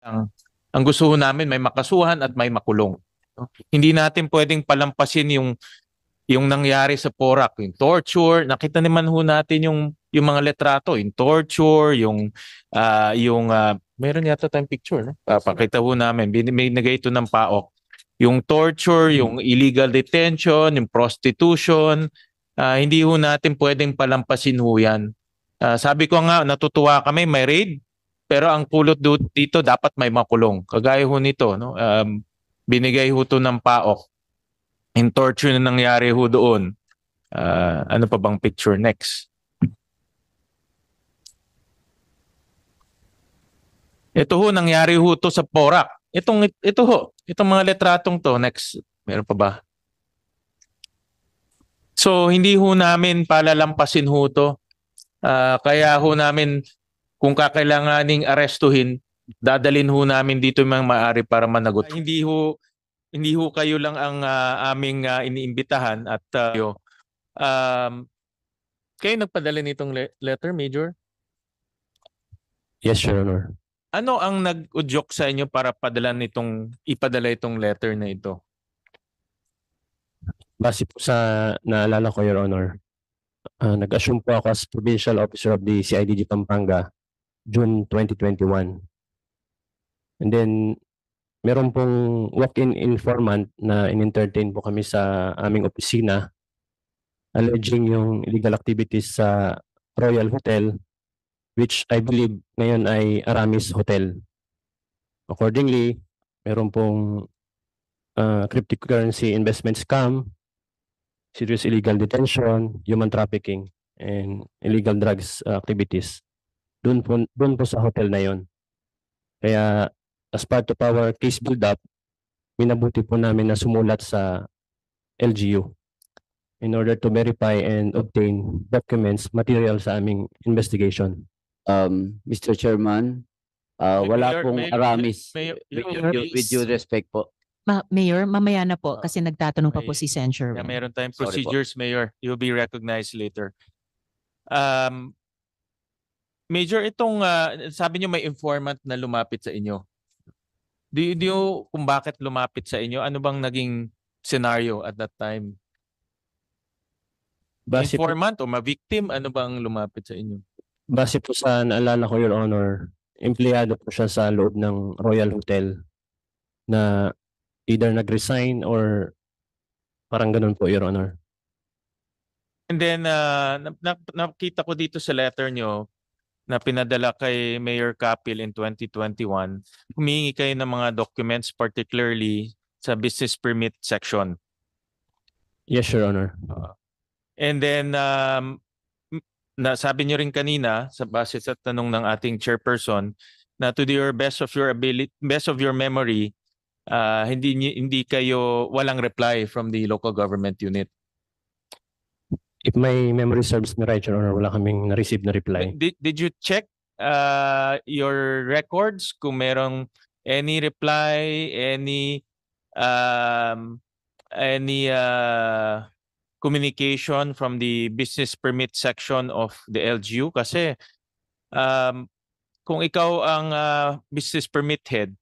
Ang gusto ho namin may makasuhan at may makulong. No? Hindi natin pwedeng palampasin yung nangyari sa Porac, yung torture. Nakita naman ho natin yung mga letrato, yung torture, meron yata tayong picture, no? Pakita ho namin. May nagay ito ng PAOK. Yung torture, yung illegal detention, yung prostitution, hindi ho natin pwedeng palampasin ho yan. Sabi ko nga, natutuwa kami, may raid, pero ang pulot dito dapat may makulong. Kagaya ho nito, no? Binigay ho to ng PAOK. Yung torture na nangyari ho doon. Ano pa bang picture next? Ito ho, nangyari ho to sa Porac. Itong mga letratong to, next, meron pa ba? So, hindi ho namin palalampasin ho to. Kaya ho namin, kung kakailanganing arestuhin, dadalin ho namin dito yung mga maaari para managot. Hindi ho kayo lang ang aming iniimbitahan at kayo nagpadala nitong letter, Major? Yes, Your Honor. Ano ang nag-udyok sa inyo para ipadala itong letter na ito? Base po sa naalala ko, Your Honor, nag-assume po ako as Provincial Officer of the CIDG Pampanga June 2021. And then, meron pong walk-in informant na in-entertain po kami sa aming opisina alleging yung illegal activities sa Royal Hotel, which I believe ngayon ay Aramis Hotel. Accordingly, meron pong cryptocurrency investment scam, serious illegal detention, human trafficking, and illegal drugs activities. Doon po sa hotel na yon. Kaya as part of our case build-up, minabuti po namin na sumulat sa LGU in order to verify and obtain documents, material sa aming investigation. Mr. Chairman, wala pong Aramis. With due respect po. Mayor, mamaya na po kasi nagtatanong pa po si Sen. Sherwin. Meron tayong Sorry po. procedures, Mayor. You'll be recognized later. Major, sabi niyo may informant na lumapit sa inyo. Do you know kung bakit lumapit sa inyo? Ano bang naging scenario at that time? Base po, Informant o ma-victim? Ano bang lumapit sa inyo? base po sa naalala ko, Your Honor, empleyado po siya sa loob ng Royal Hotel na either nag-resign or parang ganun po, Your Honor. And then, nakita ko dito sa letter nyo na pinadala kay Mayor Capil in 2021, humingi kayo ng mga documents, particularly sa business permit section. Yes, Your Honor. And then, nasabi nyo rin kanina, sa base sa tanong ng ating chairperson, na to the best of your ability, best of your memory, hindi kayo walang reply from the local government unit. If my memory serves me right, Your Honor, wala kaming na-receive na reply. Did you check your records kung merong any reply, any communication from the business permit section of the LGU? Kasi kung ikaw ang business permit head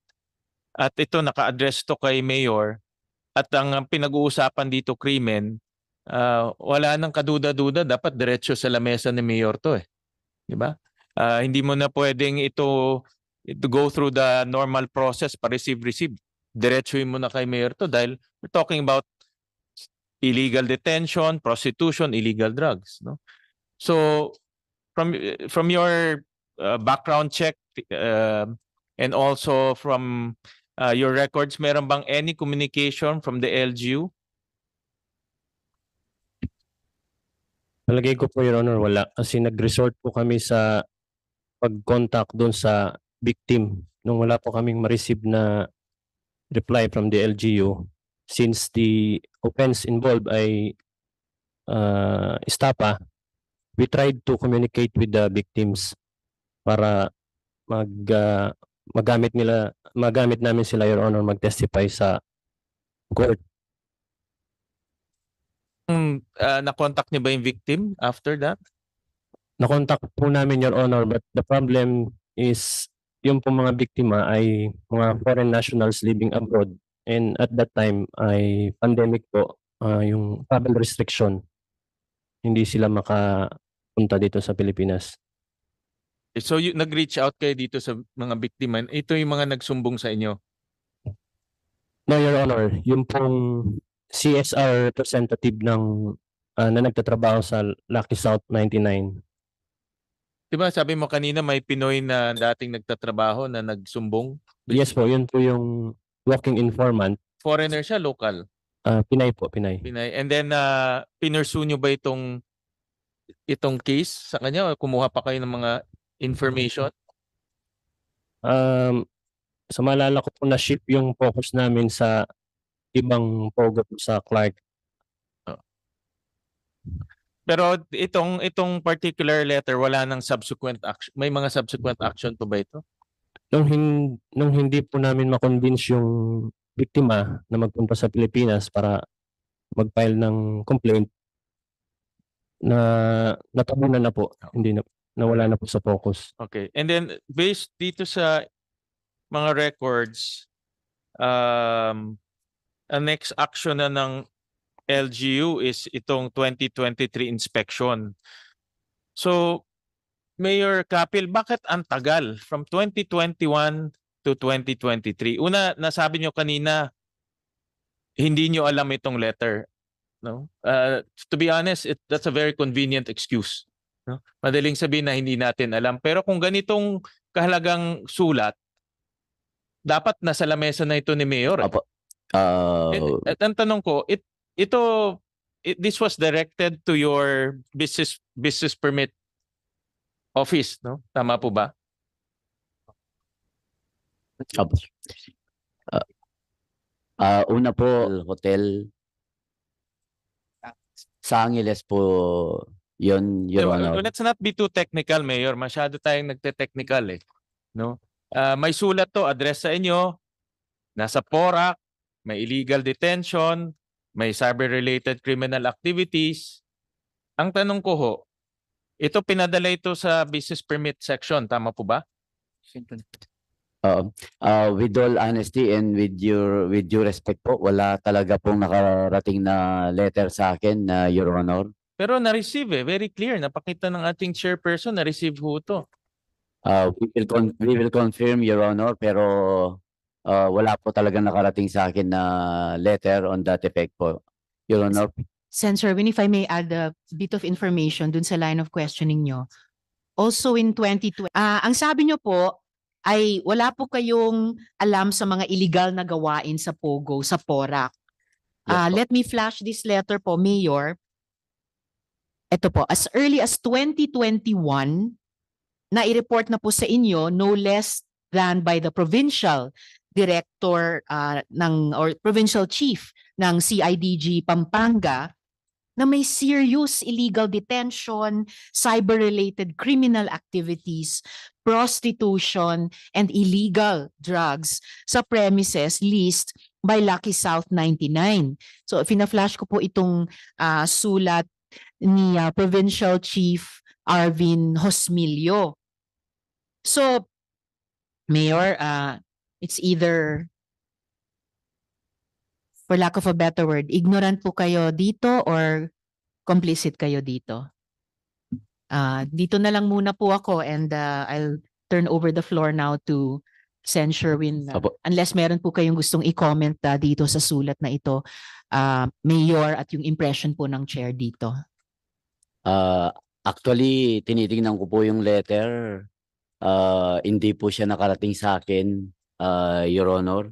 at ito naka-address to kay Mayor at ang pinag-uusapan dito krimen, wala nang kaduda-duda, dapat diretso sa lamesa ni Mayor to eh. Di ba? Hindi mo na pwedeng ito go through the normal process pa receive. Diretsuhin mo na kay Mayor to dahil we're talking about illegal detention, prostitution, illegal drugs, no? So from your background check and also from your records, meron bang any communication from the LGU? Palagay ko po, Your Honor, wala. Kasi nag-resort po kami sa pag-contact doon sa victim nung wala po kaming ma-receive na reply from the LGU since the offense involved ay estapa. We tried to communicate with the victims para magamit namin sila, Your Honor, mag-testify sa court. Na-contact niyo ba yung victim after that? Na-contact po namin, Your Honor, but the problem is yung pong mga biktima ay mga foreign nationals living abroad, and at that time ay pandemic po, yung travel restriction. Hindi sila makapunta dito sa Pilipinas. So nag-reach out kayo dito sa mga biktima. Ito yung mga nagsumbong sa inyo. No, Your Honor, yung pong CSR representative na nagtatrabaho sa Lucky South 99. Di ba sabi mo kanina may Pinoy na dating nagtatrabaho na nagsumbong? Yes po, yun po yung walking informant. Foreigner siya, local? Pinay po, Pinay. Pinay. And then, pinursue nyo ba itong case sa kanya o kumuha pa kayo ng mga information? Sa maalala ko po, na-shift yung focus namin sa ibang pogo po sa Clark. Pero itong particular letter, wala nang subsequent action. May mga subsequent action po ba ito? Nung hindi po namin ma-convince yung biktima na magpunta sa Pilipinas para mag-file ng complaint, na natabunan na po. Hindi na, nawala na po sa focus. Okay. And then, based dito sa mga records, ang next action na ng LGU is itong 2023 inspection. So, Mayor Kapil, bakit ang tagal from 2021 to 2023? Una, nasabi nyo kanina, hindi nyo alam itong letter. No? To be honest, that's a very convenient excuse. No? Madaling sabihin na hindi natin alam. Pero kung ganitong kahalagang sulat, dapat nasa lamesa na ito ni Mayor. Opo. At ang tanong ko, this was directed to your business permit office, no? Tama po ba? Opo. Una po, hotel sa Angeles po yun, Your Honor. Let's not be too technical, Mayor. Masyado tayong nagte-technical eh. No? May sulat to, address sa inyo, nasa PORAC, may illegal detention, may cyber-related criminal activities. Ang tanong ko ho, ito pinadala ito sa business permit section, tama po ba? With all honesty and with due respect po, wala talaga pong nakarating na letter sa akin, Your Honor. Pero na-receive eh, very clear. Napakita ng ating chairperson, na-receive ho ito. We will confirm, Your Honor, pero wala po talaga nakarating sa akin na letter on that effect po, Your Honor. Sen. Sherwin, if I may add a bit of information dun sa line of questioning nyo. Also in 2020, ang sabi nyo po ay wala po kayong alam sa mga illegal na gawain sa POGO, sa PORAC. Yes po. Let me flash this letter po, Mayor. Ito po, as early as 2021, na-report na po sa inyo no less than by the provincial director or provincial chief ng CIDG Pampanga na may serious illegal detention, cyber-related criminal activities, prostitution, and illegal drugs sa premises leased by Lucky South 99. So, fina-flash ko po itong sulat ni Provincial Chief Arvin Hosmilio. So, Mayor, it's either, for lack of a better word, ignorant po kayo dito or complicit kayo dito. Dito na lang muna po ako and I'll turn over the floor now to Sen. Sherwin. Opo. Unless meron po kayong gustong i-comment dito sa sulat na ito, Mayor, at yung impression po ng chair dito. Actually, tinitingnan ko po yung letter. Hindi po siya nakarating sa akin, Your Honor.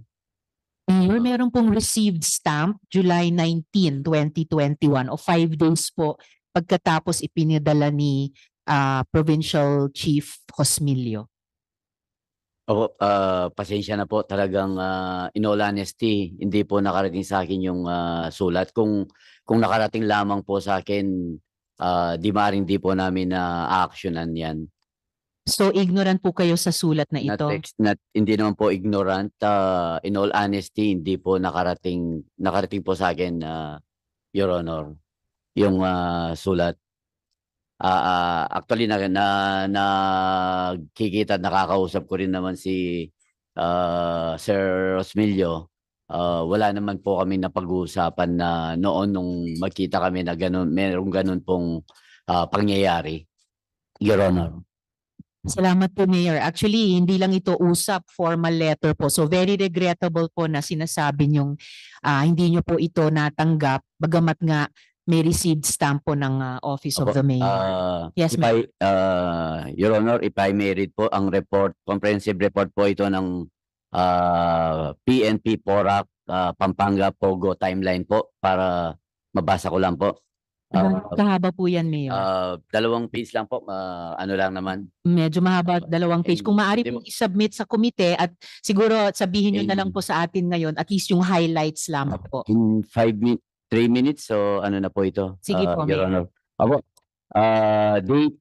Mayor, meron pong received stamp July 19, 2021 o 5 days po pagkatapos ipinadala ni Provincial Chief Hosmilio. Opo, pasensya na po, talagang in all honesty, hindi po nakarating sa akin yung sulat. Kung nakarating lamang po sa akin, di maaaring di po namin na-actionan yan. So ignorant po kayo sa sulat na ito? Hindi naman po ignorant. In all honesty, hindi po nakarating po sa akin, Your Honor, yung sulat. Actually nakikita at nakakausap ko rin naman si Sir Rosmelio. Wala naman po kami napag-uusapan na noon nung magkita kami na merong ganun pong pangyayari, Your Honor. Salamat po, Mayor. Actually, hindi lang ito usap, formal letter po. So very regrettable po na sinasabi niyong hindi niyo po ito natanggap, bagamat nga may received stamp po ng Office of the Mayor. Yes, ma'am. Your Honor, if I may read po ang report, comprehensive report po ito ng PNP PORAC Pampanga Pogo timeline po para mabasa ko lang po. Kahaba po yan, Mayor. 2 page lang po, ano lang naman. Medyo mahaba, 2 page. Kung maaari Hindi pong i-submit sa komite at siguro sabihin nyo na lang po sa atin ngayon, at least yung highlights lamang po. In 3 minutes, so ano na po ito? Sige po, Your Mayor. Honor. Opo. Date,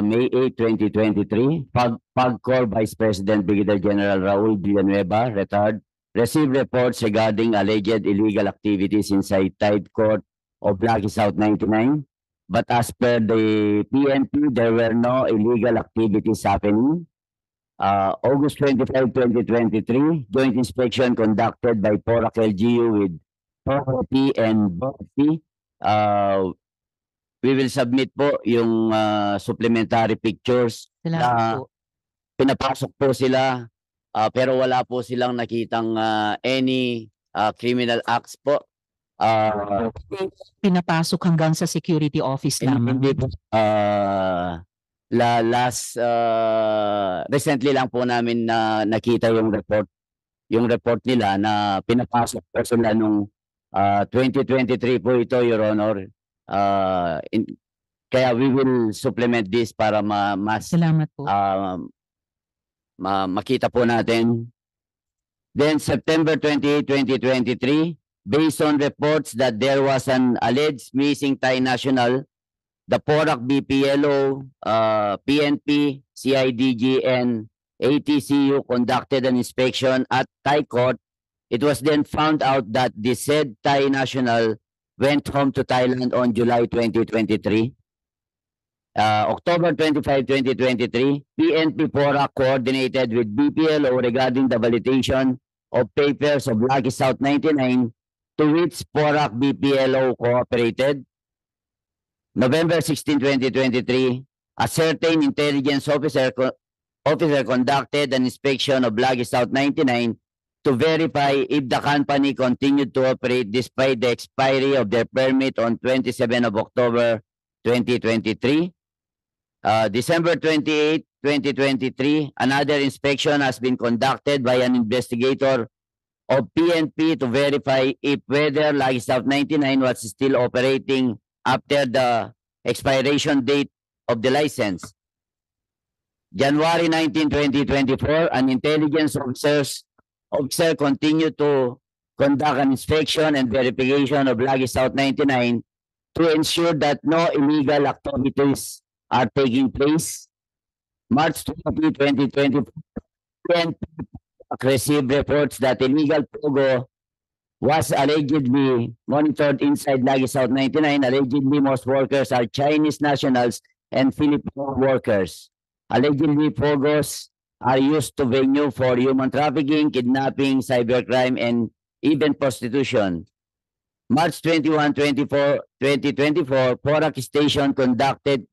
May 8, 2023, PAGCOR Vice President Brigadier General Raul Villanueva, retired, received reports regarding alleged illegal activities inside Tide Court of Lucky South 99. But as per the PNP, there were no illegal activities happening. August 25, 2023, joint inspection conducted by PORAC LGU with PORAC and BOP. We will submit po yung supplementary pictures. Salamat po. Pinapasok po sila pero wala po silang nakitang any criminal acts po. Pinapasok hanggang sa security office lamang. Hindi po. Recently lang po namin na nakita yung report nila na pinapasok po sila nung 2023 po ito, Your Honor. Kaya we will supplement this para Salamat po. makita po natin. Then September 28, 2023, based on reports that there was an alleged missing Thai national, the PORAC BPLO, PNP, CIDG, and ATCU conducted an inspection at Thai court. It was then found out that the said Thai national went home to Thailand on July 2023. October 25, 2023, PNP PORAC coordinated with BPLO regarding the validation of papers of Lucky South 99, to which PORAC BPLO cooperated. November 16, 2023, a certain intelligence officer conducted an inspection of Lucky South 99 to verify if the company continued to operate despite the expiry of their permit on 27 of October 2023. December 28, 2023, another inspection has been conducted by an investigator of PNP to verify if whether Lucky South 99 was still operating after the expiration date of the license. January 19, 2024, an intelligence officer continued to conduct an inspection and verification of Lucky South 99 to ensure that no illegal activities are taking place. March 20, 2024, PNP received reports that illegal pogo was allegedly monitored inside Lucky South 99. Allegedly, most workers are Chinese nationals and Filipino workers. Allegedly, pogos are used to venue for human trafficking, kidnapping, cybercrime, and even prostitution. March 21, 2024, PORAC station conducted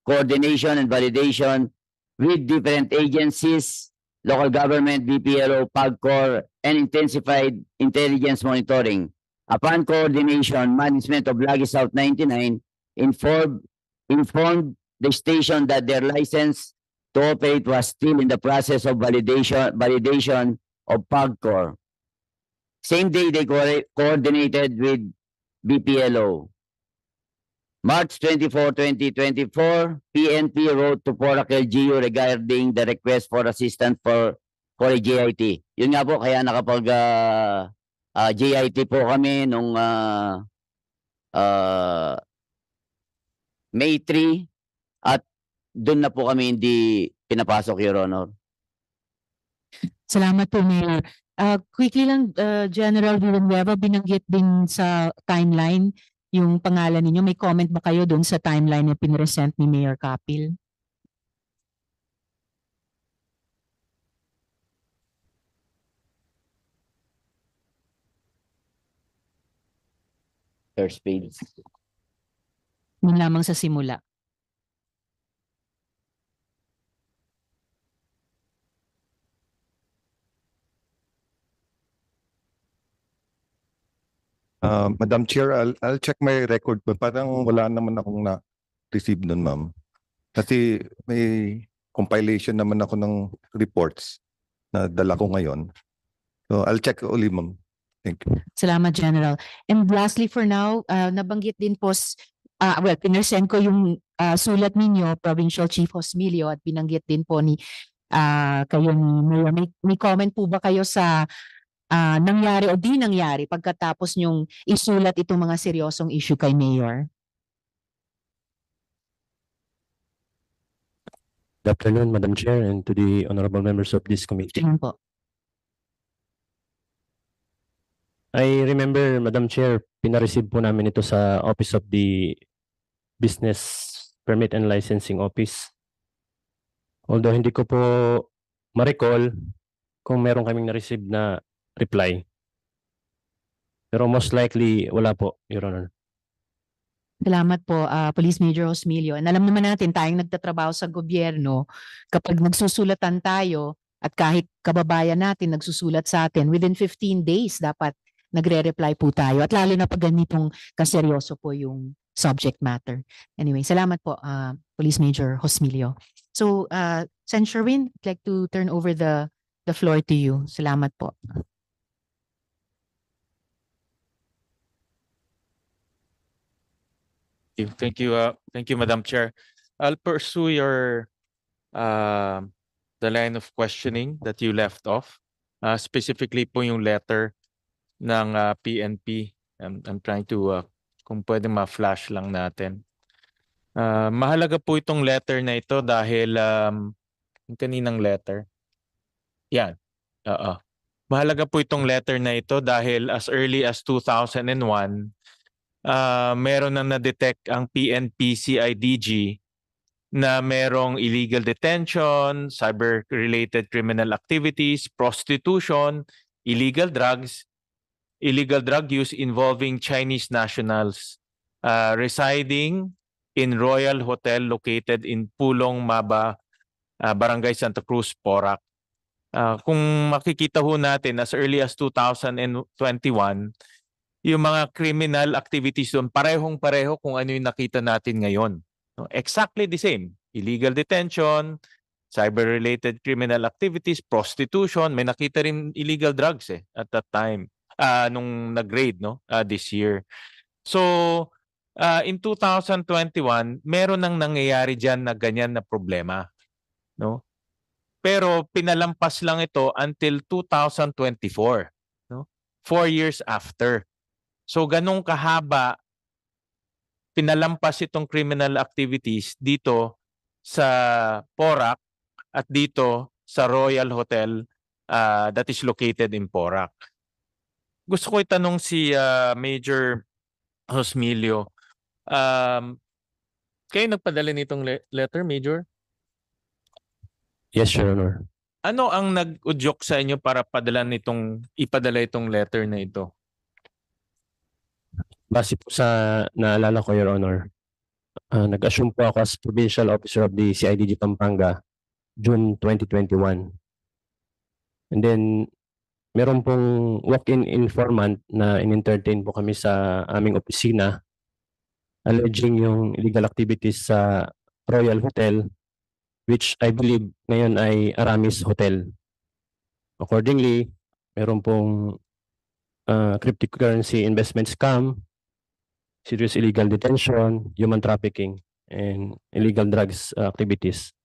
coordination and validation with different agencies, local government, BPLO, PAGCOR, and intensified intelligence monitoring. Upon coordination, management of Lucky South 99 informed the station that their license to operate was still in the process of validation of PAGCOR. Same day, they coordinated with BPLO. March 24, 2024, PNP wrote to PORAC LGU regarding the request for assistance for a JIT. Yun nga po, kaya nakapag JIT po kami nung May 3 at doon na po kami hindi pinapasok, Your Honor. Salamat po, Mayor. Quickly lang, General Villanueva, binanggit din sa timeline yung pangalan ninyo. May comment ba kayo doon sa timeline na pinresent ni Mayor Kapil? First page. Yun lamang sa simula. Madam Chair, I'll check my record. Parang wala naman akong na-receive nun, ma'am. Kasi may compilation naman ako ng reports na dala ko ngayon. So I'll check uli, ma'am. Thank you. Salamat, General. And lastly for now, nabanggit din po, pinersend ko yung sulat ninyo, Provincial Chief Hosmilio, at binanggit din po ni kayo ni Mayor. May comment po ba kayo sa nangyari o di nangyari pagkatapos nyong isulat itong mga seryosong issue kay Mayor? Good afternoon, Madam Chair, and to the honorable members of this committee. Yun po. I remember, Madam Chair, pinareceive po namin ito sa Office of the Business Permit and Licensing Office. Although hindi ko po ma-recall kung meron kaming na-receive na reply. Pero most likely, wala po, Your Honor. Salamat po, Police Major Hosmilio. And alam naman natin, tayong nagtatrabaho sa gobyerno, kapag nagsusulatan tayo at kahit kababayan natin nagsusulat sa atin, within 15 days dapat nagre-reply po tayo. At lalo na pag ganitong kaseryoso po yung subject matter. Anyway, salamat po, Police Major Hosmilio. So, Sen. Sherwin, I'd like to turn over the floor to you. Salamat po. Thank you, Madam Chair. I'll pursue your the line of questioning that you left off. Specifically po yung letter ng PNP. I'm trying to kung pwede ma-flash lang natin. Mahalaga po itong letter na ito dahil yung kaninang letter. Yan. Mahalaga po itong letter na ito dahil as early as 2001, meron nang na-detect ang PNP CIDG na merong illegal detention, cyber-related criminal activities, prostitution, illegal drug use involving Chinese nationals residing in Royal Hotel located in Pulong Maba, Barangay Santa Cruz, Porac. Kung makikita ho natin as early as 2021, yung mga criminal activities doon, parehong-pareho kung ano yung nakita natin ngayon. Exactly the same. Illegal detention, cyber-related criminal activities, prostitution. May nakita rin illegal drugs at that time, nung nag-raid this year. So, in 2021, meron nang nangyayari dyan na ganyan na problema. No? Pero pinalampas lang ito until 2024. No? 4 years after. So ganong kahaba pinalampas itong criminal activities dito sa Porac at dito sa Royal Hotel that is located in Porac. Gusto ko itanong si Major Hosmilio. Kayo nagpadala nitong letter, Major? Yes, Your Honor. Ano ang nag-udyok sa inyo para ipadala itong letter na ito? Base po sa naalala ko, Your Honor, nag-assume po ako as Provincial Officer of the CIDG Pampanga June 2021. And then, meron pong walk-in informant na in-entertain po kami sa aming opisina alleging yung illegal activities sa Royal Hotel, which I believe ngayon ay Aramis Hotel. Accordingly, meron pong cryptocurrency investment scam, serious illegal detention, human trafficking, and illegal drugs activities.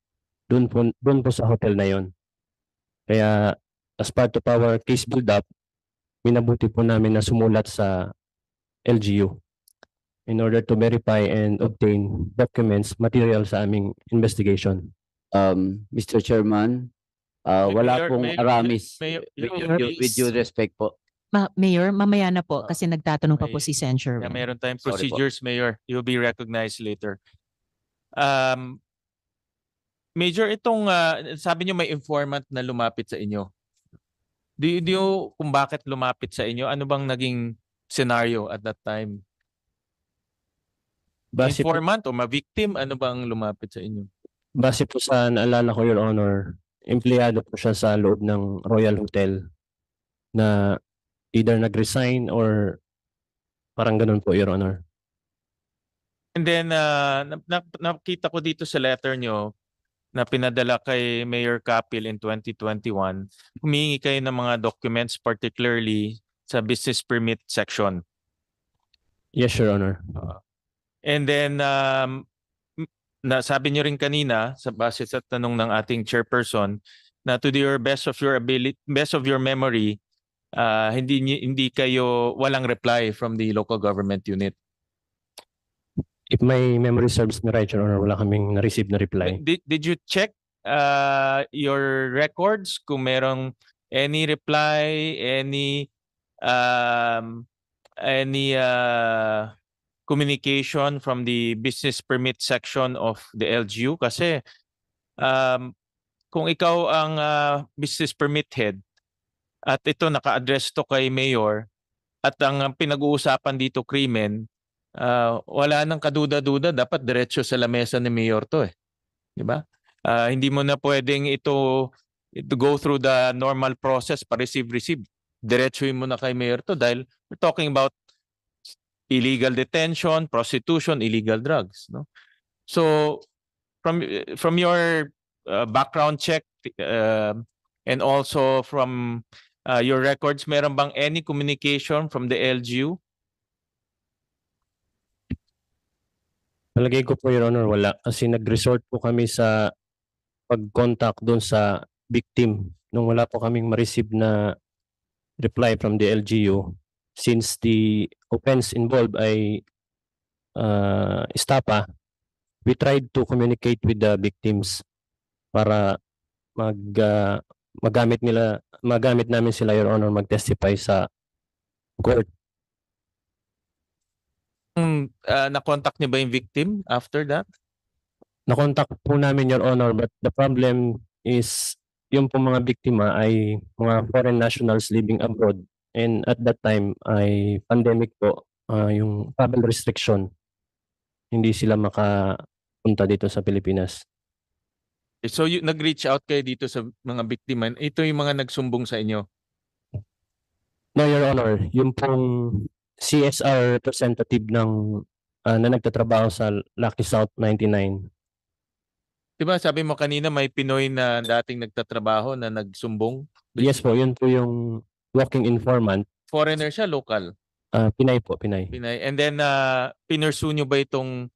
Doon po sa hotel na yon. Kaya as part of our case build-up, minabuti po namin na sumulat sa LGU in order to verify and obtain documents, material sa aming investigation. Mr. Chairman, wala pong Aramis. With due respect po. Mayor, mamaya na po kasi nagtatanong pa po may- si Sen. Kaya Sherwin. meron tayong Sorry po. procedures, Mayor. You'll be recognized later. Major, itong sabi niyo may informant na lumapit sa inyo. Kung bakit lumapit sa inyo? Ano bang naging scenario at that time? Base po, Informant o ma-victim? Ano bang lumapit sa inyo? base po sa naalala ko, Your Honor, empleyado po siya sa loob ng Royal Hotel na either nag-resign or parang ganun po, Your Honor. And then, nakita ko dito sa letter nyo na pinadala kay Mayor Capil in 2021, humingi kayo ng mga documents, particularly sa business permit section. Yes, Your Honor. And then, sabi nyo rin kanina, sa base sa tanong ng ating chairperson, na to your best of your ability, best of your memory, hindi kayo walang reply from the local government unit. If my memory serves me right, Your Honor, wala kaming na-receive na reply. Did you check your records kung merong any reply, any communication from the business permit section of the LGU? Kasi kung ikaw ang business permit head at ito naka-address to kay Mayor at ang pinag-uusapan dito krimen, wala nang kaduda-duda, dapat diretso sa lamesa ni Mayor to eh. Di ba? Hindi mo na pwedeng ito go through the normal process pa receive. Diretsuhin mo na kay Mayor to dahil we're talking about illegal detention, prostitution, illegal drugs, no? So from your background check and also from your records, meron bang any communication from the LGU? Palagay ko po, Your Honor, wala. Kasi nag-resort po kami sa pag-contact doon sa victim nung wala po kaming ma-receive na reply from the LGU since the offense involved ay estapa. We tried to communicate with the victims para magamit namin sila, Your Honor, mag-testify sa court. Na-contact niyo ba yung victim after that? Na-contact po namin, Your Honor, but the problem is yung po mga biktima ay mga foreign nationals living abroad, and at that time ay pandemic po, yung travel restriction, hindi sila makapunta dito sa Pilipinas. So nag-reach out kayo dito sa mga biktima. Ito yung mga nagsumbong sa inyo. No, Your Honor, yung pong CSR representative ng na nagtatrabaho sa Lucky South 99. Diba sabi mo kanina may Pinoy na dating nagtatrabaho na nagsumbong? Yes po, yun po yung walking informant. Foreigner siya, local? Pinay po, Pinay. Pinay. And then pinursue nyo ba itong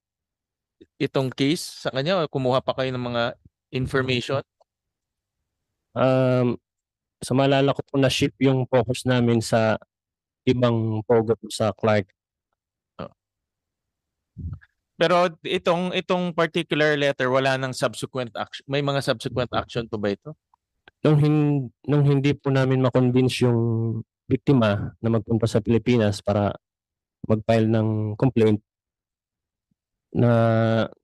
case sa kanya o kumuha pa kayo ng mga information? Sa maalala ko po na ship yung focus namin sa ibang pogo po sa Clark. Pero itong particular letter, wala nang subsequent action. May mga subsequent action pa ba ito? Nung hindi po namin ma-convince yung biktima na magpunta sa Pilipinas para mag-file ng complaint, na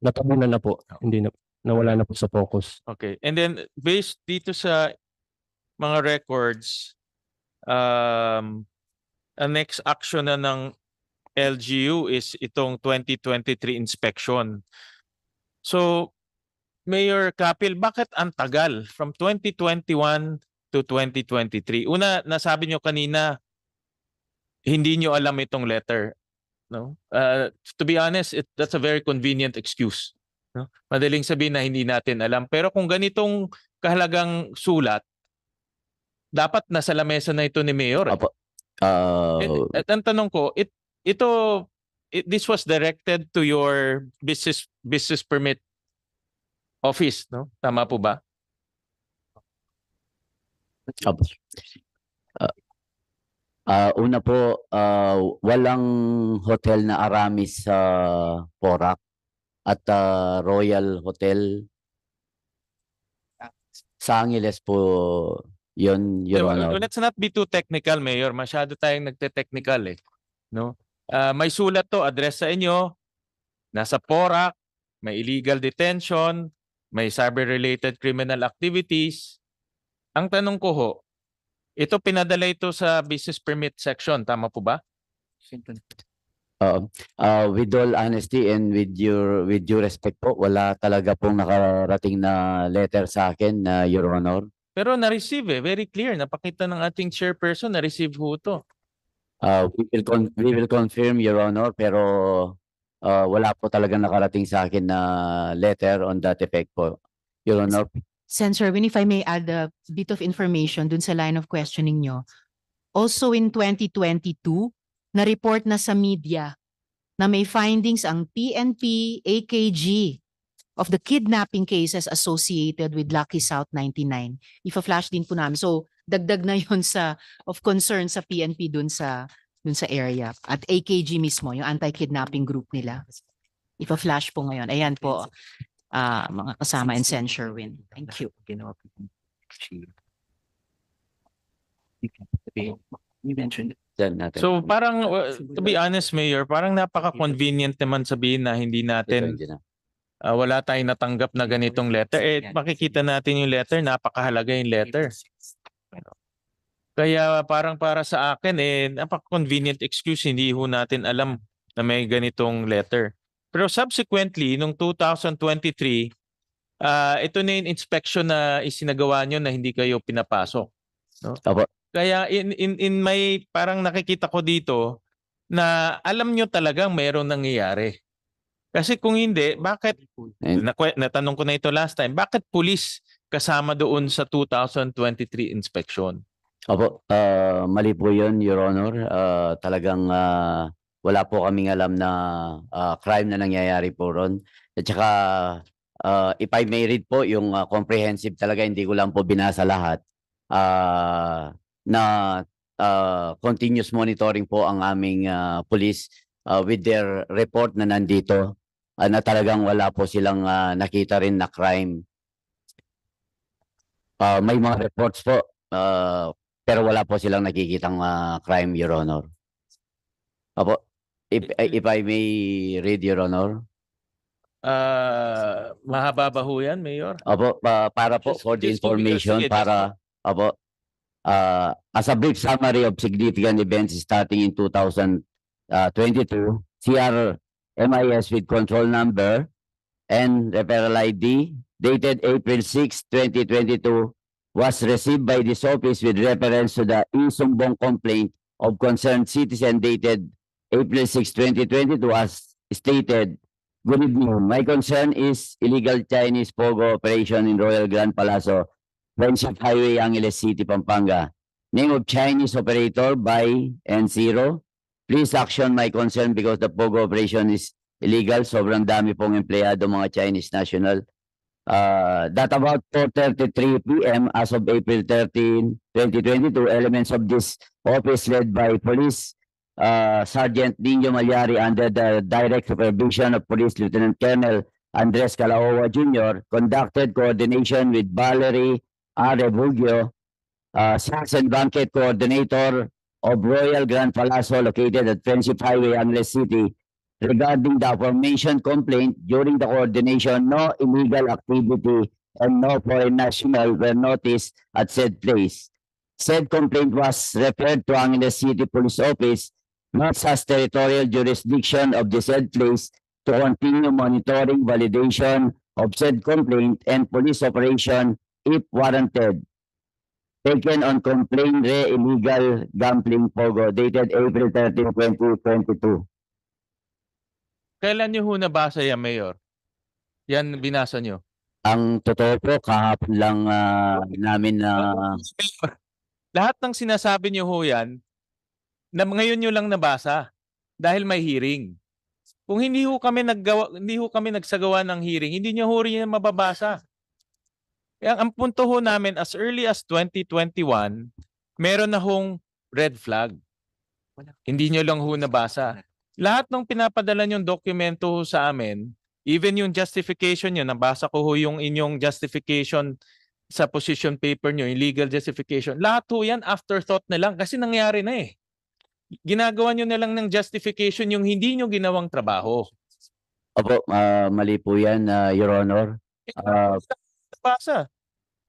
natabunan na po, hindi na nawala na po sa focus. Okay. And then based dito sa mga records, ang next action na ng LGU is itong 2023 inspection. So, Mayor Capil, bakit ang tagal from 2021 to 2023? Una, nasabi nyo kanina, hindi nyo alam itong letter. No? To be honest, that's a very convenient excuse. No? Madaling sabihin na hindi natin alam. Pero kung ganitong kahalagang sulat, dapat nasa lamesa na ito ni Mayor. Apo. At ang tanong ko, this was directed to your business permit office, no? Tama po ba? Apo. Una po, walang hotel na Aramis sa Porac at Royal Hotel sa Angeles po Yun, Your Honor. Let's not be too technical, Mayor. Masyado tayong nagte-technical eh. No? May sulat to, address sa inyo, nasa PORAC, may illegal detention, may cyber-related criminal activities. Ang tanong ko ho, ito pinadala ito sa business permit section, tama po ba? With all honesty and with due respect po, wala talaga pong nakarating na letter sa akin, Your Honor. Pero na-receive very clear. Napakita ng ating chairperson, na-receive ho ito. We will confirm, Your Honor, pero wala po talaga nakarating sa akin na letter on that effect po, Your Honor. Sen. Sherwin, if I may add a bit of information dun sa line of questioning nyo. Also in 2022, na-report na sa media na may findings ang PNP, AKG of the kidnapping cases associated with Lucky South 99. Ifa-flash din po namin. So, dagdag na yun of concern sa PNP dun sa area. At AKG mismo, yung anti-kidnapping group nila. Ifa-flash po ngayon. Ayan po, mga kasama in Sen. Sherwin. Thank you. You mentioned it. Dyan natin. So parang, to be honest, Mayor, parang napaka-convenient naman sabihin na hindi natin, Ito, wala tayong natanggap na ganitong letter. Makikita natin yung letter, napakahalaga yung letter. Kaya parang para sa akin, napaka-convenient excuse, hindi ho natin alam na may ganitong letter. Pero subsequently, nung 2023, ito na yung inspection na isinagawa nyo na hindi kayo pinapasok. No? Apo. Kaya in may parang nakikita ko dito na alam nyo talagang mayroong nangyayari. Kasi kung hindi, bakit, natanong ko na ito last time, bakit police kasama doon sa 2023 inspection? Opo, mali po yun, Your Honor. Talagang wala po kaming alam na crime na nangyayari po ron. At saka, if I may read po, yung comprehensive talaga, hindi ko lang po binasa lahat. Na continuous monitoring po ang aming police with their report na nandito na talagang wala po silang nakita rin na crime. May mga reports po pero wala po silang nakikitang crime, Your Honor. Opo, if I may read, Your Honor. Mahaba ba ho yan, Mayor? Opo, para po Just- for the just give me- information, sige, para, opo, as a brief summary of significant events starting in 2022, CRMIS with control number and referral ID dated April 6, 2022 was received by this office with reference to the Isumbong complaint of concerned citizen dated April 6, 2022 as stated. Good evening. My concern is illegal Chinese POGO operation in Royal Grand Palazzo, Friendship Highway, Angeles City, Pampanga. Name of Chinese operator by N0. Please action my concern because the POGO operation is illegal. Sobrang dami pong empleyado mga Chinese national. That about 4:33 p.m. as of April 13, 2022, elements of this office led by Police Sergeant Nino Malyari under the direct supervision of Police Lieutenant Colonel Andres Calauoa Jr. conducted coordination with Valerie R. Rebugio, Sales and Banquet Coordinator of Royal Grand Palazzo located at Friendship Highway, Angeles City, regarding the aforementioned complaint. During the coordination, no illegal activity and no foreign national were noticed at said place. Said complaint was referred to Angeles City Police Office, not as territorial jurisdiction of the said place, to continue monitoring validation of said complaint and police operation if warranted. Taken on complaint re illegal gambling POGO dated April 13, 2022. Kailan nyo ho nabasa yan, Mayor? Yan binasa nyo? Ang totoo po, kahapon lang namin na Lahat ng sinasabi nyo ho yan, na ngayon nyo lang nabasa dahil may hearing. Kung hindi ho kami nagsagawa ng hearing, hindi nyo ho rin yan mababasa. Kaya ang punto ho namin, as early as 2021, meron na hong red flag. Hindi nyo lang ho nabasa. Lahat ng pinapadala nyong dokumento ho sa amin, even yung justification nyo, nabasa ko ho yung inyong justification sa position paper nyo, yung legal justification, lahat ho yan afterthought na lang kasi nangyari na eh. Ginagawa nyo na lang ng justification yung hindi nyo ginawang trabaho. Opo, mali po yan, Your Honor. Nabasa.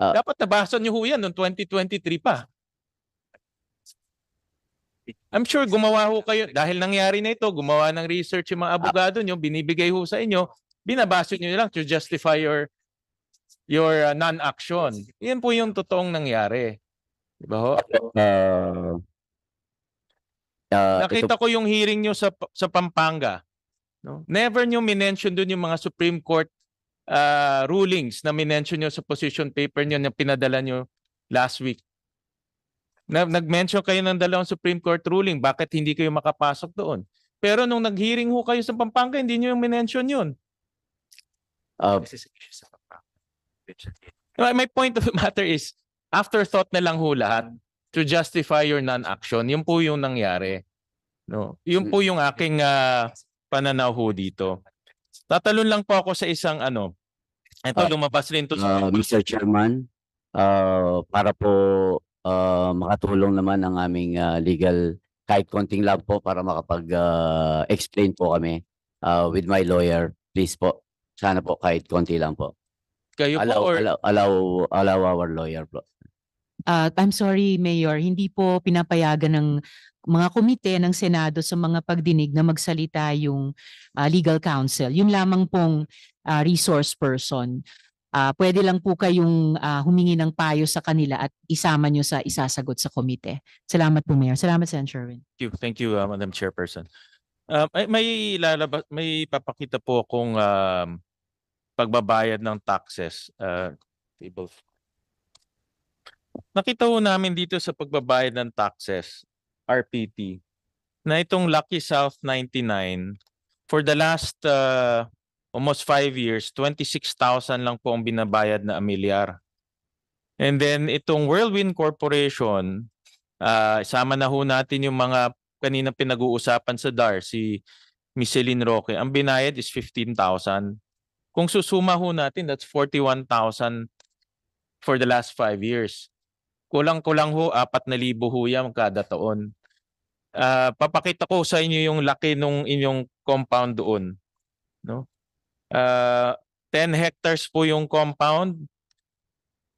Ah. Dapat nabasa nyo ho yan noong 2023 pa. I'm sure gumawa ho kayo, dahil nangyari na ito, gumawa ng research yung mga abogado nyo, binibigay ho sa inyo, binabasa nyo lang to justify your non-action. Yan po yung totoong nangyari. Di ba ho? Nakita ko yung hearing nyo sa Pampanga. No? Never nyo minention doon yung mga Supreme Court rulings na minention nyo sa position paper nyo na pinadala nyo last week. Nag-mention kayo ng dalawang Supreme Court ruling, bakit hindi kayo makapasok doon? Pero nung nag-hearing ho kayo sa Pampanga, hindi nyo yung minention yun. My point of the matter is, afterthought na lang ho lahat to justify your non-action. Yun po yung nangyari. No? Yun po yung aking pananaw ho dito. Tatalon lang po ako sa isang ito lumabas rin to sa Mr. Chairman, para po makatulong naman ang aming legal, kahit konting lang po para makapag-explain po kami with my lawyer. Please po, sana po kahit konti lang po. kayo po or Allow our lawyer po. I'm sorry, Mayor, hindi po pinapayagan ng mga komite ng Senado sa mga pagdinig na magsalita yung legal counsel. Yun lamang pong resource person. Pwede lang po kayong humingi ng payo sa kanila at isama nyo sa isasagot sa komite. Salamat po, Mayor. Salamat, Senator Sherwin. Thank you, Madam Chairperson. May papakita po akong pagbabayad ng taxes. Nakita po namin dito sa pagbabayad ng taxes, RPT, na itong Lucky South 99, for the last almost 5 years, 26,000 lang po ang binabayad na amilyar. And then itong Whirlwind Corporation, isama na ho natin yung mga kanina pinag-uusapan sa DAR, si Miss Celine Roque, ang binayad is 15,000. Kung susuma ho natin, that's 41,000 for the last 5 years. Kulang-kulang ho, 4,000 ho yan kada taon. Papakita ko sa inyo yung laki nung inyong compound doon. No? 10 hectares po yung compound.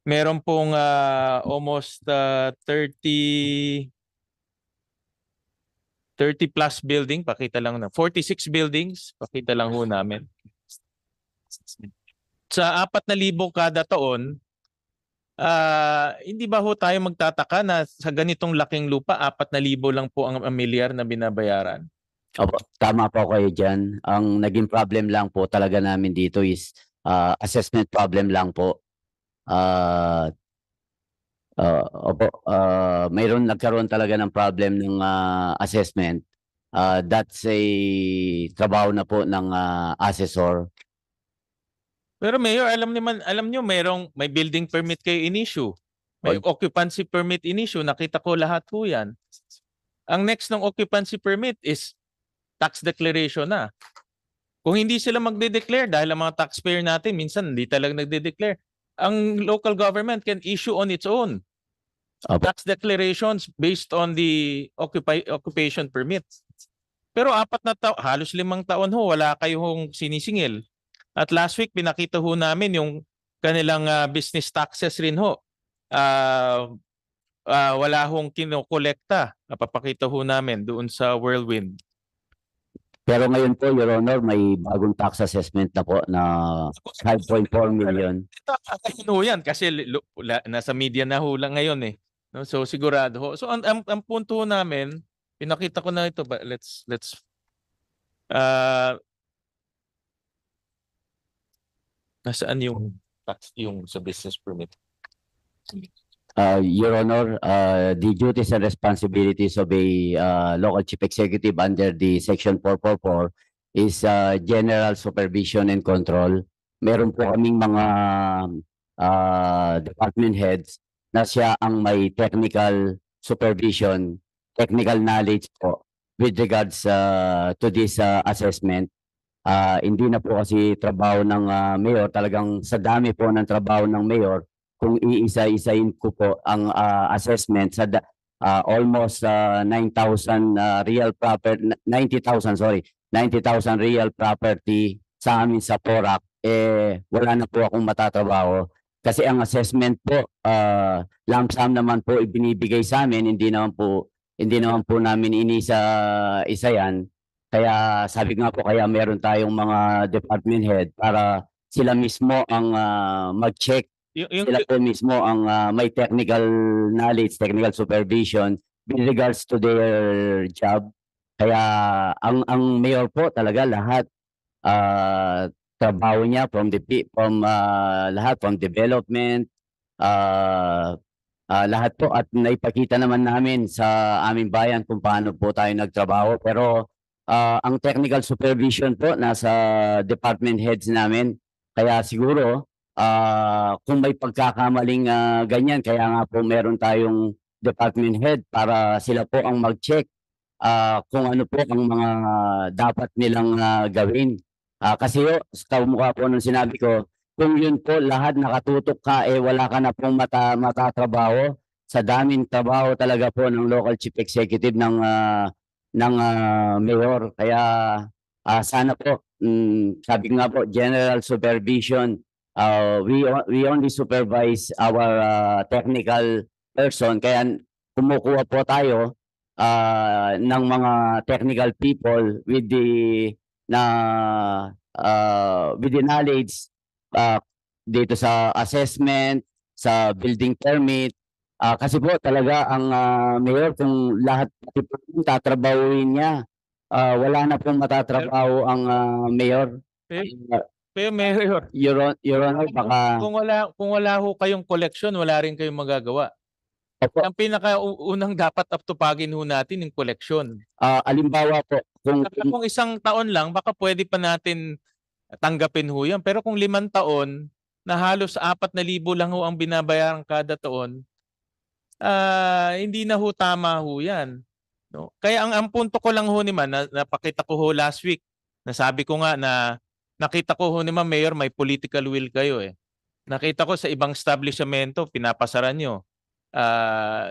Meron pong almost 30 plus building, pakita lang na 46 buildings, pakita lang ho namin. Sa 4,000 kada taon, hindi ba ho tayo magtataka na sa ganitong laking lupa, 4,000 lang po ang amilyar na binabayaran? Opo, tama po kayo dyan. Ang naging problem lang po talaga namin dito is assessment problem lang po. Mayroon nagkaroon talaga ng problem ng assessment. That's a trabaho na po ng assessor. Pero Mayor, alam nyo may building permit kayo in-issue. May occupancy permit in-issue. Nakita ko lahat po yan. Ang next ng occupancy permit is tax declaration na. Kung hindi sila magde-declare dahil ang mga taxpayer natin minsan hindi talaga nagde-declare, ang local government can issue on its own tax declarations based on the occupation permit. Pero halos 5 taon ho, wala kayong sinisingil. At last week, pinakita ho namin yung kanilang business taxes rin ho. Wala hong kinokolekta. Napapakita ho namin doon sa Whirlwind. Pero ngayon po, Your Honor, may bagong tax assessment na po na 5.4 million. Ayun ho yan kasi nasa media na ho lang ngayon eh. No? So sigurado ho. So ang punto ho namin, pinakita ko na ito. But let's nasaan yung tax yung sa business permit? Your Honor, the duties and responsibilities of a local chief executive under the Section 444 is general supervision and control. Meron po kaming mga department heads na siya ang may technical supervision, technical knowledge po with regards to this assessment. Hindi na po kasi trabaho ng mayor, talagang sa dami po ng trabaho ng mayor, kung iisa-isain ko po ang assessment sa almost 9,000 real property, 90,000 sorry, 90,000 real property sa amin sa Porac, wala na po akong matatrabaho. Kasi ang assessment po, lump sum naman po ibinibigay sa amin, hindi naman po namin inisa-isa yan. Kaya sabi nga po, kaya meron tayong mga department head para sila mismo ang mag-check. Sila po mismo ang may technical knowledge, technical supervision with regards to their job. Kaya ang mayor po talaga lahat trabaho niya from lahat, from development, lahat po, at naipakita naman namin sa aming bayan kung paano po tayo nagtrabaho. Pero ang technical supervision po nasa department heads namin. Kaya siguro kung may pagkakamaling ganyan, kaya nga po meron tayong department head para sila po ang mag-check kung ano po ang mga dapat nilang gawin. Kasi kamukha po nung sinabi ko, kung yun po lahat nakatutok ka, wala ka na pong matatrabaho. Sa daming trabaho talaga po ng local chief executive ng mayor. Kaya sana po, sabi ko nga po, general supervision. We only supervise our technical person, kaya kumukuha po tayo ng mga technical people with the knowledge dito sa assessment, sa building permit. Kasi po talaga ang mayor, kung lahat tatrabahuin niya, wala na pong matatrabaho ang mayor. Pero Mayor, Your Honor, baka kung wala ho kayong collection, wala rin kayong magagawa. Opo. Ang pinakaunang dapat aptupagin ho natin yung collection. alimbawa po, Kung isang taon lang, baka pwede pa natin tanggapin ho yan. Pero kung 5 taon, na halos 4,000 lang ho ang binabayaran kada taon, hindi na ho tama ho yan. No? Kaya ang punto ko lang ho naman, napakita ko ho last week, nasabi ko nga na nakita ko ho naman, Mayor, may political will kayo eh. Nakita ko sa ibang establishmento, pinapasaran nyo.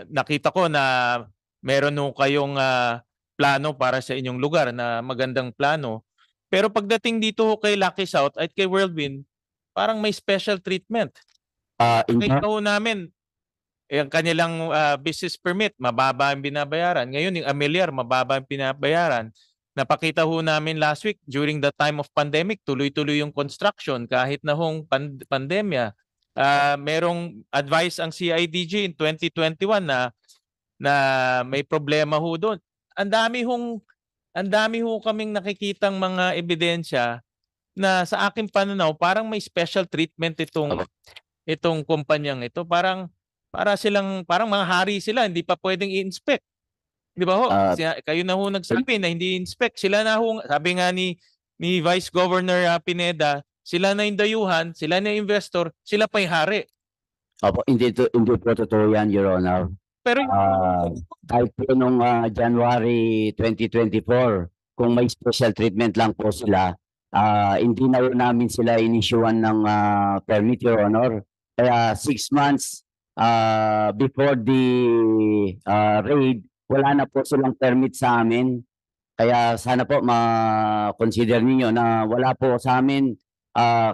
Nakita ko na meron ho kayong plano para sa inyong lugar na magandang plano. Pero pagdating dito ho kay Lucky South at kay Whirlwind, parang may special treatment. Nakita ho namin, ang kanilang business permit, mababa ang binabayaran. Ngayon, yung Ameliar, mababa ang binabayaran. Napakita ho namin last week, during the time of pandemic, tuloy-tuloy yung construction kahit na hong pandemya. Merong advice ang CIDG in 2021 na may problema ho doon. Ang dami ho kaming nakikitang mga ebidensya na sa aking pananaw parang may special treatment itong kumpanyang ito. Parang mga hari sila, hindi pa pwedeng i-inspect. Di ba ho? Kayo na ho nagsabi na hindi i-inspect. Sila na ho, sabi nga ni Vice Governor Pineda, sila na yung dayuhan, sila na yung investor, sila pa yung hari. Opo, hindi po totoo yan, Your Honor. Pero Kahit po nung January 2024, kung may special treatment lang po sila, hindi na po namin sila inisyuan ng permit, Your Honor. Kaya 6 months before the raid, wala na po silang permit sa amin. Kaya sana po ma-consider ninyo na wala po sa amin,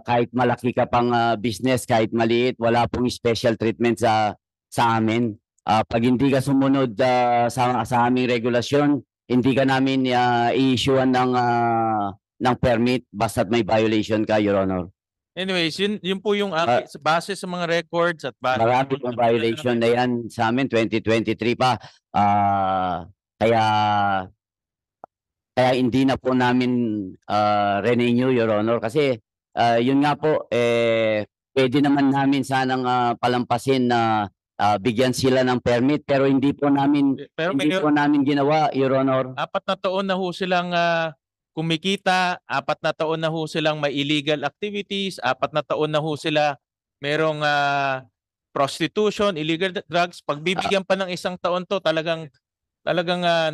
kahit malaki ka pang business, kahit maliit, wala pong special treatment sa amin. Pag hindi ka sumunod sa aming regulasyon, hindi ka namin i-issuean ng permit basta't may violation ka, Your Honor. anyways, yun po yung base sa mga records at Marami pong violation na yan sa amin, 2023 pa. Kaya hindi na po namin renew, Your Honor. Kasi yun nga po, pwede naman namin sanang palampasin na bigyan sila ng permit, pero hindi po namin ginawa, Your Honor. 4 na taon na ho silang kumikita, 4 na taon na ho silang may illegal activities, 4 na taon na ho sila merong prostitution, illegal drugs. Pagbibigyan pa ng 1 taon to, talagang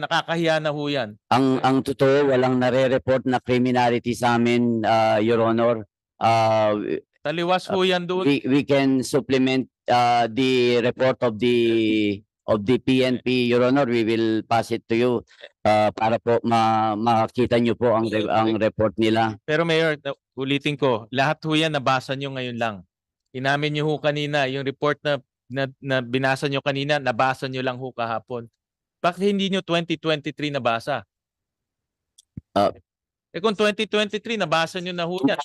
nakakahiya na ho yan. Ang totoo, walang nare-report na criminality sa amin, Your Honor. Taliwas ho yan doon. We can supplement the report of the PNP, Your Honor, we will pass it to you para po makita niyo po ang report nila. Pero Mayor, ulitin ko, lahat ho yan nabasa nyo ngayon lang. Inamin nyo ho kanina, yung report na binasa nyo kanina, nabasa nyo lang ho kahapon. Bakit hindi nyo 2023 nabasa? Kung 2023, nabasa nyo na ho yan.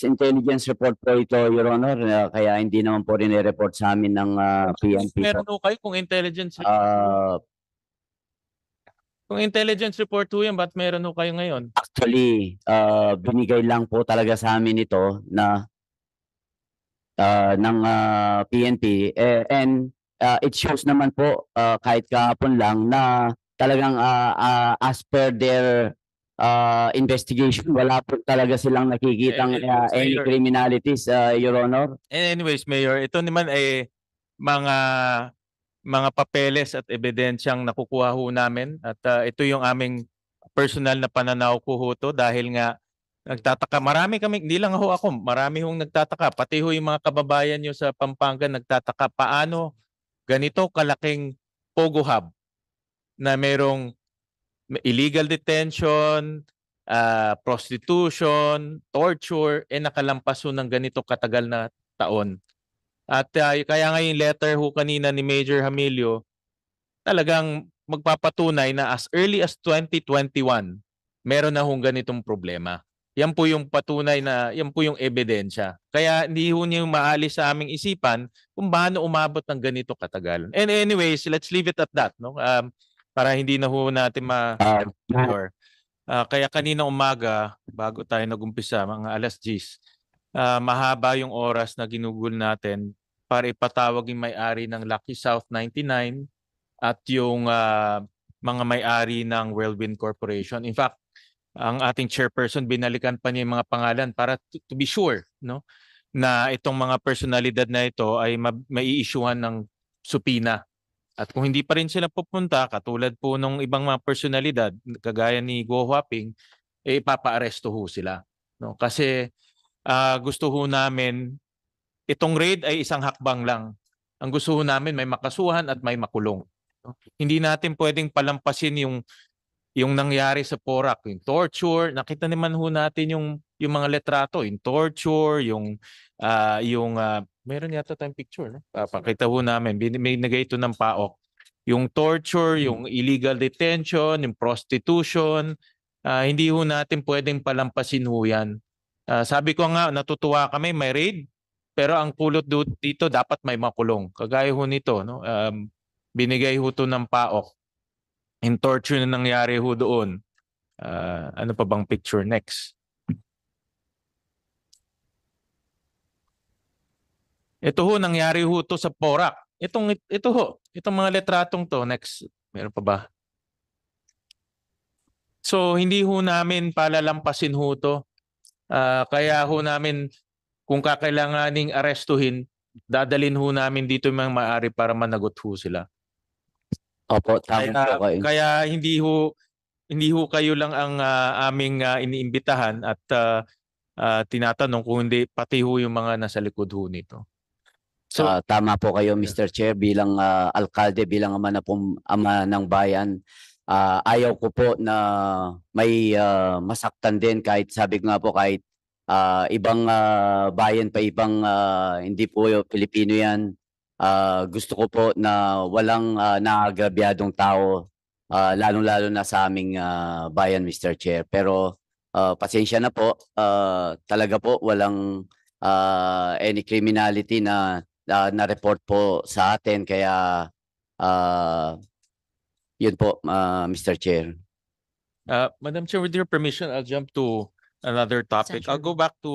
Intelligence report po ito, Your Honor, kaya hindi naman po rin i-report sa amin ng PNP. Meron ho kayo kung intelligence Uh, kung intelligence report ho yan, ba't meron ho kayo ngayon? Actually, binigay lang po talaga sa amin ito na ng PNP and it shows naman po kahit kahapon lang na talagang as per their investigation, wala po talaga silang nakikitang any Mayor. criminalities, Your Honor. Anyways, Mayor, ito naman ay mga papeles at ebidensyang nakukuha ho namin at ito yung aming personal na pananaw ko ho to dahil nga nagtataka, marami kami, hindi lang ho ako, marami hong nagtataka, pati ho yung mga kababayan nyo sa Pampanga nagtataka paano ganito kalaking Pogo Hub na merong illegal detention, prostitution, torture, nakalampas ho ng ganito katagal na taon. At kaya nga yung letter ho kanina ni Major Hamilio, talagang magpapatunay na as early as 2021, meron na hong ganitong problema. Yan po yung patunay na, yan po yung ebidensya. Kaya hindi ho niyo maalis sa aming isipan kung paano umabot ng ganito katagal. And anyways, let's leave it at that, no? Para hindi na ho natin ma-ignore. Kaya kanina umaga, bago tayo nag-umpisa, mga alas 10, mahaba yung oras na ginugol natin para ipatawag yung may-ari ng Lucky South 99 at yung mga may-ari ng Whirlwind Corporation. In fact, ang ating chairperson, binalikan pa niya yung mga pangalan para to be sure, no, na itong mga personalidad na ito ay mai-issuehan ng supina. At kung hindi pa rin sila pupunta, katulad po nung ibang mga personalidad, kagaya ni Go Huaping, ipapa-aresto ho sila. No? Kasi gusto ho namin, itong raid ay isang hakbang lang. Ang gusto ho namin may makasuhan at may makulong. No? Hindi natin pwedeng palampasin yung nangyari sa Porac, yung torture. Nakita naman ho natin yung mga letrato, yung torture, yung meron yata tayong picture, no? Papakita ho namin. May nagay ito ng PAOK. Yung torture, yung illegal detention, yung prostitution, hindi ho natin pwedeng palampasin ho yan. Sabi ko nga, natutuwa kami, may raid, pero ang pulot dito dapat may makulong. Kagaya ho nito, no? Binigay ho to ng PAOK. Yung torture na nangyari ho doon. Ano pa bang picture next? Ito ho, nangyari ho to sa Porac. Itong mga letratong to, next, meron pa ba? So, hindi ho namin palalampasin ho to. Kaya ho namin, kung kakailanganing arestuhin, dadalin ho namin dito yung mga maaari para managot ho sila. Opo, tama po kayo. Kaya hindi ho kayo lang ang aming iniimbitahan at tinatanong kung hindi pati ho yung mga nasa likod ho nito. So, tama po kayo, Mr. Chair, bilang alkalde, bilang ama ng bayan. Ayaw ko po na may masaktan din kahit sabi ko nga po kahit ibang bayan pa, ibang hindi po Pilipino yan. Gusto ko po na walang naagrabyadong tao, lalong-lalo na sa aming bayan, Mr. Chair. Pero pasensya na po, talaga po walang any criminality na na-report po sa atin. Kaya yun po, Mr. Chair. Madam Chair, with your permission, I'll jump to another topic. I'll go back to